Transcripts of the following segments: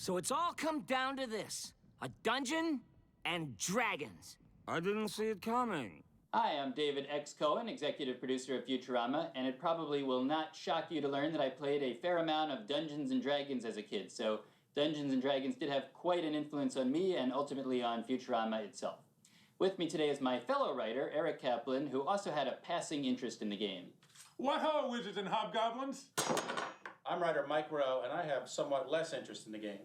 So it's all come down to this. A dungeon and dragons. I didn't see it coming. Hi, I'm David X. Cohen, executive producer of Futurama, and it probably will not shock you to learn that I played a fair amount of Dungeons and Dragons as a kid, so Dungeons and Dragons did have quite an influence on me and ultimately on Futurama itself. With me today is my fellow writer, Eric Kaplan, who also had a passing interest in the game. What ho, wizards and hobgoblins! I'm writer Mike Rowe, and I have somewhat less interest in the game.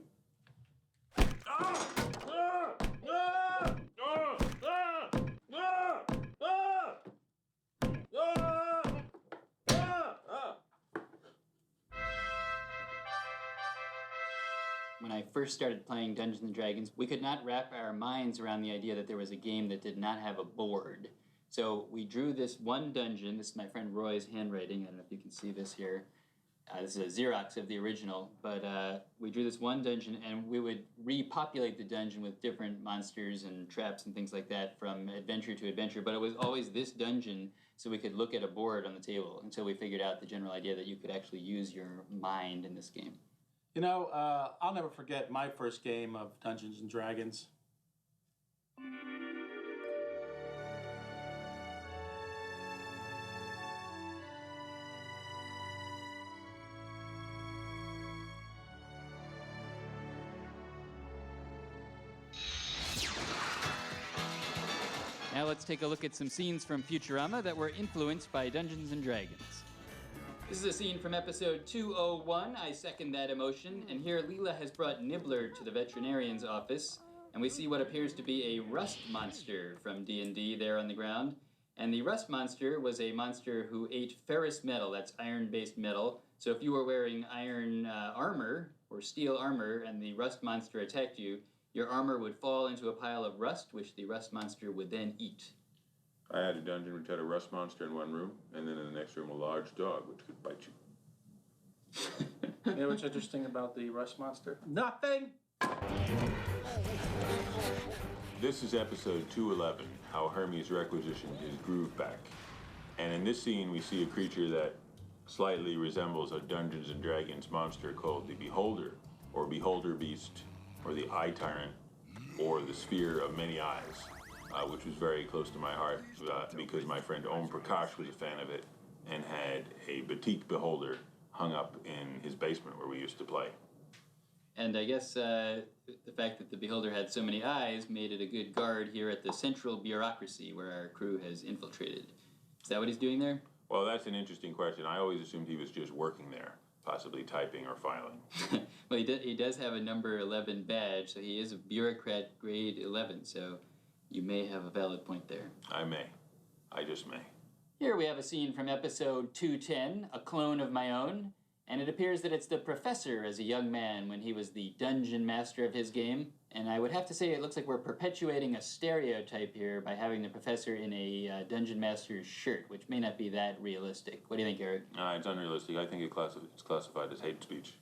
When I first started playing Dungeons and Dragons, we could not wrap our minds around the idea that there was a game that did not have a board. So we drew this one dungeon. This is my friend Roy's handwriting. I don't know if you can see this here. This is a Xerox of the original, but we drew this one dungeon, and we would repopulate the dungeon with different monsters and traps and things like that from adventure to adventure, but it was always this dungeon so we could look at a board on the table until we figured out the general idea that you could actually use your mind in this game. You know, I'll never forget my first game of Dungeons and Dragons. Now let's take a look at some scenes from Futurama that were influenced by Dungeons and Dragons. This is a scene from episode 201, I second that emotion, and here Leela has brought Nibbler to the veterinarian's office, and we see what appears to be a rust monster from D&D there on the ground. And the rust monster was a monster who ate ferrous metal, that's iron-based metal, so if you were wearing iron armor, or steel armor, and the rust monster attacked you, your armor would fall into a pile of rust, which the rust monster would then eat. I had a dungeon which had a rust monster in one room, and then in the next room a large dog which could bite you. You know what's interesting about the rust monster? Nothing! This is episode 211, How Hermes requisitioned his groove back. And in this scene we see a creature that slightly resembles a Dungeons and Dragons monster called the Beholder, or Beholder Beast, or the Eye Tyrant, or the Sphere of Many Eyes, which was very close to my heart because my friend Om Prakash was a fan of it and had a batik beholder hung up in his basement where we used to play. And I guess the fact that the Beholder had so many eyes made it a good guard here at the central bureaucracy where our crew has infiltrated. Is that what he's doing there? Well, that's an interesting question. I always assumed he was just working there, possibly typing or filing. Well, he does have a number 11 badge, so he is a bureaucrat grade 11, so you may have a valid point there. I may. I just may. Here we have a scene from episode 210, A Clone of My Own, and it appears that it's the professor as a young man when he was the dungeon master of his game. And I would have to say it looks like we're perpetuating a stereotype here by having the professor in a dungeon master's shirt, which may not be that realistic. What do you think, Eric? It's unrealistic. I think it's classified as hate speech.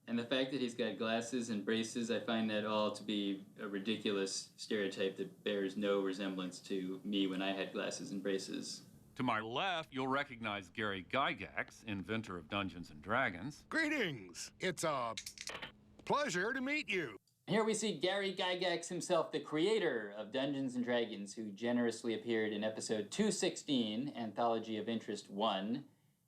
And the fact that he's got glasses and braces, I find that all to be a ridiculous stereotype that bears no resemblance to me when I had glasses and braces. To my left, you'll recognize Gary Gygax, inventor of Dungeons and Dragons. Greetings. It's a pleasure to meet you. Here we see Gary Gygax himself, the creator of Dungeons and Dragons, who generously appeared in episode 216, Anthology of Interest 1.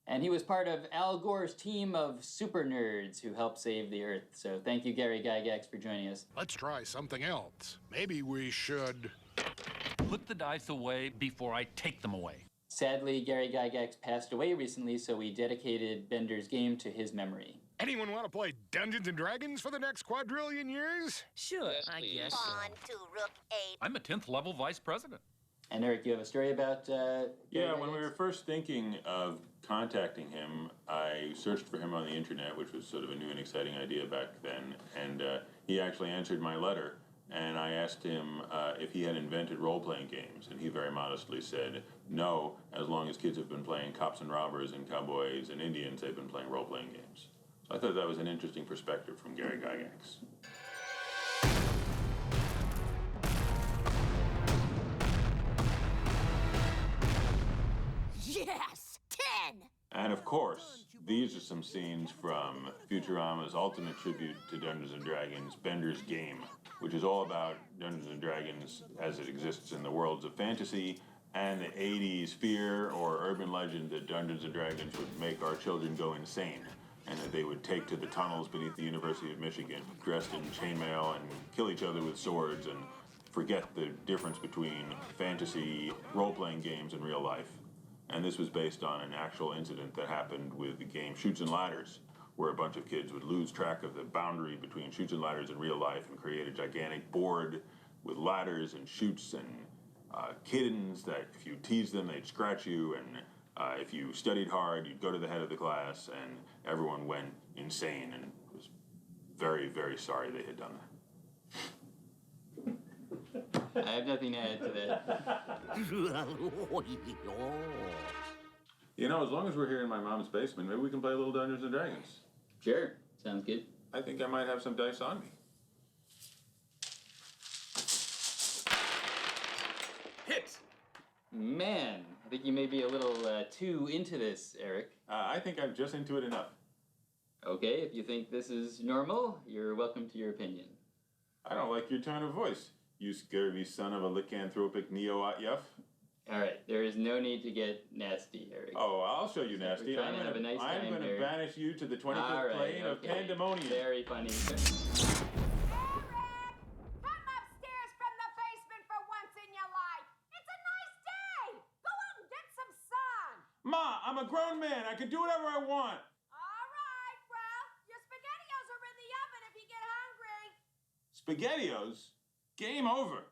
And he was part of Al Gore's team of super nerds who helped save the Earth. So thank you, Gary Gygax, for joining us. Let's try something else. Maybe we should... Put the dice away before I take them away. Sadly, Gary Gygax passed away recently, so we dedicated Bender's game to his memory. Anyone want to play Dungeons and Dragons for the next quadrillion years? Sure, I guess. On to Rook 8. I'm a 10th level vice president. And Eric, you have a story about Yeah, when we were first thinking of contacting him, I searched for him on the internet, which was sort of a new and exciting idea back then, and he actually answered my letter, and I asked him if he had invented role-playing games, and he very modestly said, no, as long as kids have been playing cops and robbers and cowboys and Indians, they've been playing role-playing games. So I thought that was an interesting perspective from Gary Gygax. Yes! 10! And of course, These are some scenes from Futurama's ultimate tribute to Dungeons & Dragons, Bender's Game, which is all about Dungeons & Dragons as it exists in the worlds of fantasy and the 80s fear or urban legend that Dungeons & Dragons would make our children go insane, and that they would take to the tunnels beneath the University of Michigan, dressed in chainmail, and kill each other with swords, and forget the difference between fantasy role-playing games and real life. And this was based on an actual incident that happened with the game Chutes and Ladders, where a bunch of kids would lose track of the boundary between Chutes and Ladders and real life and create a gigantic board with ladders and chutes and kittens that if you teased them, they'd scratch you, and if you studied hard, you'd go to the head of the class, and everyone went insane and was very, very sorry they had done that. I have nothing to add to that. You know, as long as we're here in my mom's basement, maybe we can play a little Dungeons & Dragons. Sure, sounds good. I think I might have some dice on me. Hit! Man, I think you may be a little too into this, Eric. I think I'm just into it enough. Okay, if you think this is normal, you're welcome to your opinion. I don't like your tone of voice, you scurvy son of a lycanthropic neo-yuff. All right, there is no need to get nasty, Eric. Oh, I'll show you nasty. We're trying to have a nice time I'm going to here. banish you to the 25th plane of pandemonium. Very funny. Eric! Come upstairs from the basement for once in your life. It's a nice day. Go out and get some sun. Ma, I'm a grown man. I can do whatever I want. All right, well, your SpaghettiOs are in the oven if you get hungry. SpaghettiOs? Game over.